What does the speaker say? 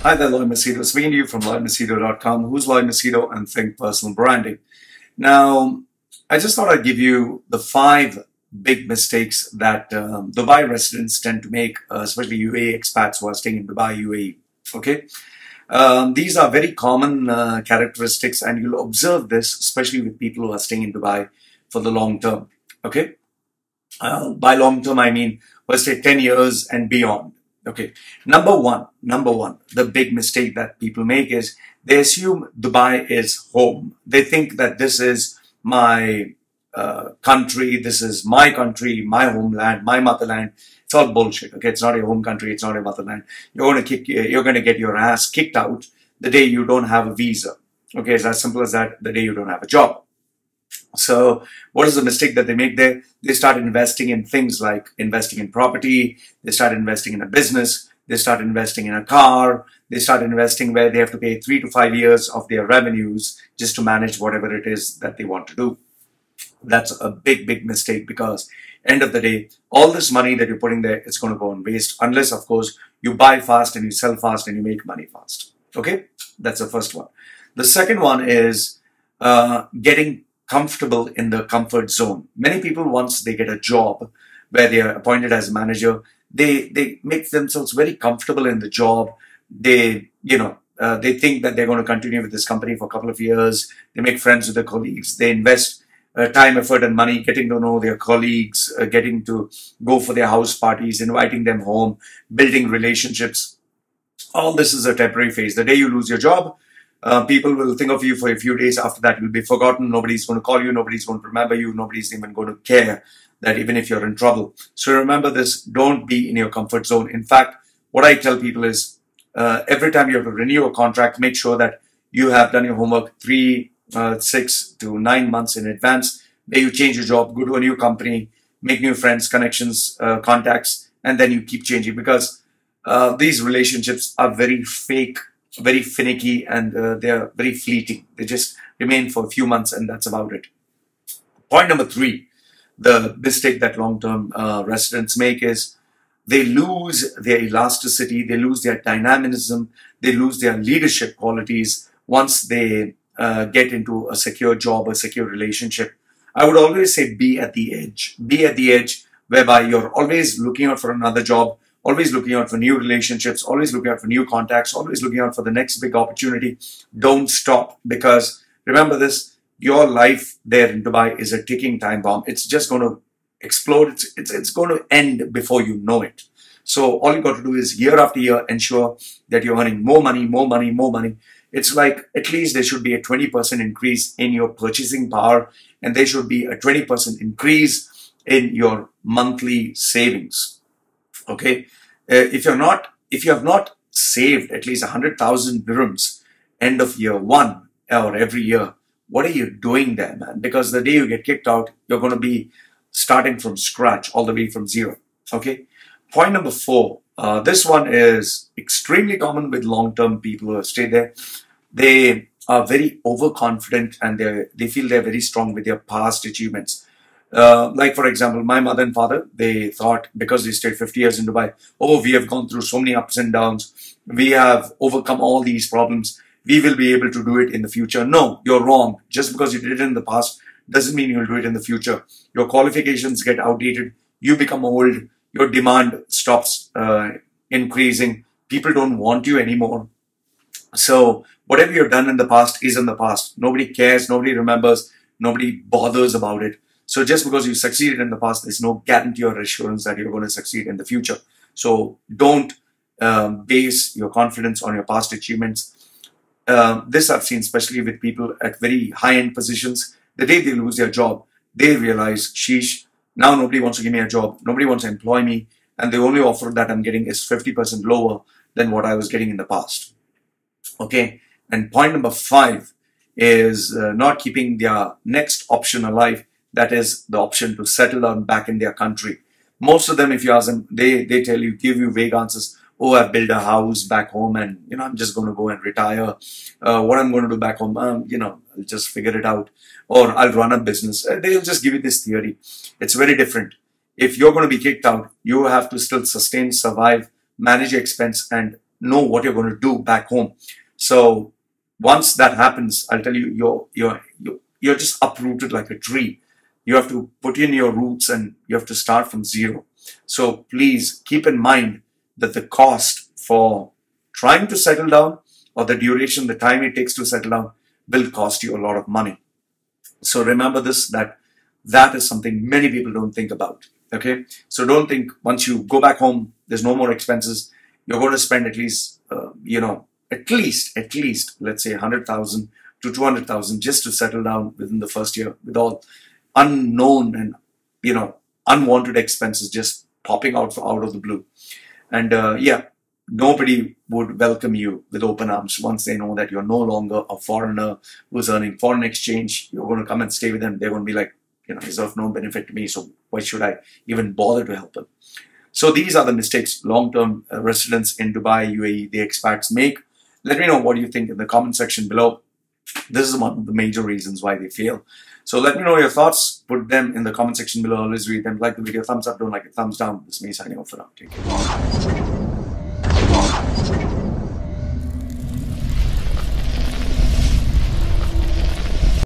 Hi there, Lloyd Machedo. Speaking to you from LloydMachedo.com. Who's Lloyd Machedo and Think Personal Branding. Now, I just thought I'd give you the 5 big mistakes that Dubai residents tend to make, especially UAE expats who are staying in Dubai, UAE. Okay, these are very common characteristics, and you'll observe this, especially with people who are staying in Dubai for the long term. Okay, by long term, I mean, let's say 10 years and beyond. Okay, number one, the big mistake that people make is they assume Dubai is home. They think that this is my country, this is my country, my homeland, my motherland. It's all bullshit. Okay, it's not your home country, it's not your motherland. You're going to get your ass kicked out the day you don't have a visa. Okay, it's as simple as that. The day you don't have a job. So what is the mistake that they make there? They start investing in things like investing in property, they start investing in a business, they start investing in a car, they start investing where they have to pay 3 to 5 years of their revenues just to manage whatever it is that they want to do. That's a big mistake, because end of the day, all this money that you're putting there, it's going to go on waste, unless of course you buy fast and you sell fast and you make money fast. Okay, that's the first one. The second one is getting comfortable in the comfort zone. Many people, once they get a job where they are appointed as a manager, they make themselves very comfortable in the job. They think that they're going to continue with this company for a couple of years. They make friends with their colleagues. They invest time, effort, and money getting to know their colleagues, getting to go for their house parties, inviting them home, building relationships. All this is a temporary phase. The day you lose your job, people will think of you for a few days. After that, you'll be forgotten. Nobody's going to call you. Nobody's going to remember you. Nobody's even going to care that even if you're in trouble. So remember this, don't be in your comfort zone. In fact, what I tell people is every time you have to renew a contract, make sure that you have done your homework 3, 6 to 9 months in advance. Where you change your job, go to a new company, make new friends, connections, contacts, and then you keep changing, because these relationships are very fake, very finicky, and they're very fleeting. They just remain for a few months and that's about it. Point number 3, the mistake that long-term residents make is they lose their elasticity, they lose their dynamism, they lose their leadership qualities once they get into a secure job, a secure relationship. I would always say be at the edge. Be at the edge, whereby you're always looking out for another job, always looking out for new relationships, always looking out for new contacts, always looking out for the next big opportunity. Don't stop, because remember this, your life there in Dubai is a ticking time bomb. It's just going to explode. It's going to end before you know it. So all you got to do is year after year ensure that you're earning more money, more money, more money. It's like at least there should be a 20% increase in your purchasing power, and there should be a 20% increase in your monthly savings. Okay, if you have not saved at least 100,000 dirhams end of year 1 or every year, what are you doing there, man? Because the day you get kicked out, you're going to be starting from scratch, all the way from zero. Okay. Point number 4. This one is extremely common with long-term people who have stayed there. They are very overconfident, and they feel they're very strong with their past achievements. Like for example, my mother and father, they thought because they stayed 50 years in Dubai, oh, we have gone through so many ups and downs, we have overcome all these problems, we will be able to do it in the future. No, you're wrong. Just because you did it in the past doesn't mean you'll do it in the future. Your qualifications get outdated, you become old, your demand stops increasing, people don't want you anymore. So whatever you've done in the past is in the past. Nobody cares, nobody remembers, nobody bothers about it. So just because you succeeded in the past, there's no guarantee or assurance that you're going to succeed in the future. So don't base your confidence on your past achievements. This I've seen especially with people at very high-end positions. The day they lose their job, they realize, sheesh, now nobody wants to give me a job, nobody wants to employ me, and the only offer that I'm getting is 50% lower than what I was getting in the past. Okay, and point number 5 is not keeping their next option alive. That is the option to settle down back in their country. Most of them, if you ask them, they tell you, give you vague answers. Oh, I've built a house back home and, I'm just going to go and retire. What I'm going to do back home, I'll just figure it out. Or I'll run a business. They'll just give you this theory. It's very different. If you're going to be kicked out, you have to still sustain, survive, manage your expense, and know what you're going to do back home. So once that happens, I'll tell you, you're just uprooted like a tree. You have to put in your roots and you have to start from zero. So please keep in mind that the cost for trying to settle down, or the duration, the time it takes to settle down, will cost you a lot of money. So remember this, that is something many people don't think about. Okay, so don't think once you go back home, there's no more expenses. You're going to spend at least, at least, let's say 100,000 to 200,000 just to settle down within the first year, with all unknown and, unwanted expenses just popping out of the blue. And nobody would welcome you with open arms once they know that you're no longer a foreigner who's earning foreign exchange. You're going to come and stay with them. They're going to be like, he's of no benefit to me, so why should I even bother to help him? So these are the mistakes long-term residents in Dubai, UAE, the expats make. Let me know what you think in the comment section below. This is one of the major reasons why they fail. So let me know your thoughts. Put them in the comment section below. Always read them. Like the video, thumbs up. Don't like it, thumbs down. This is me signing off for now. Take care.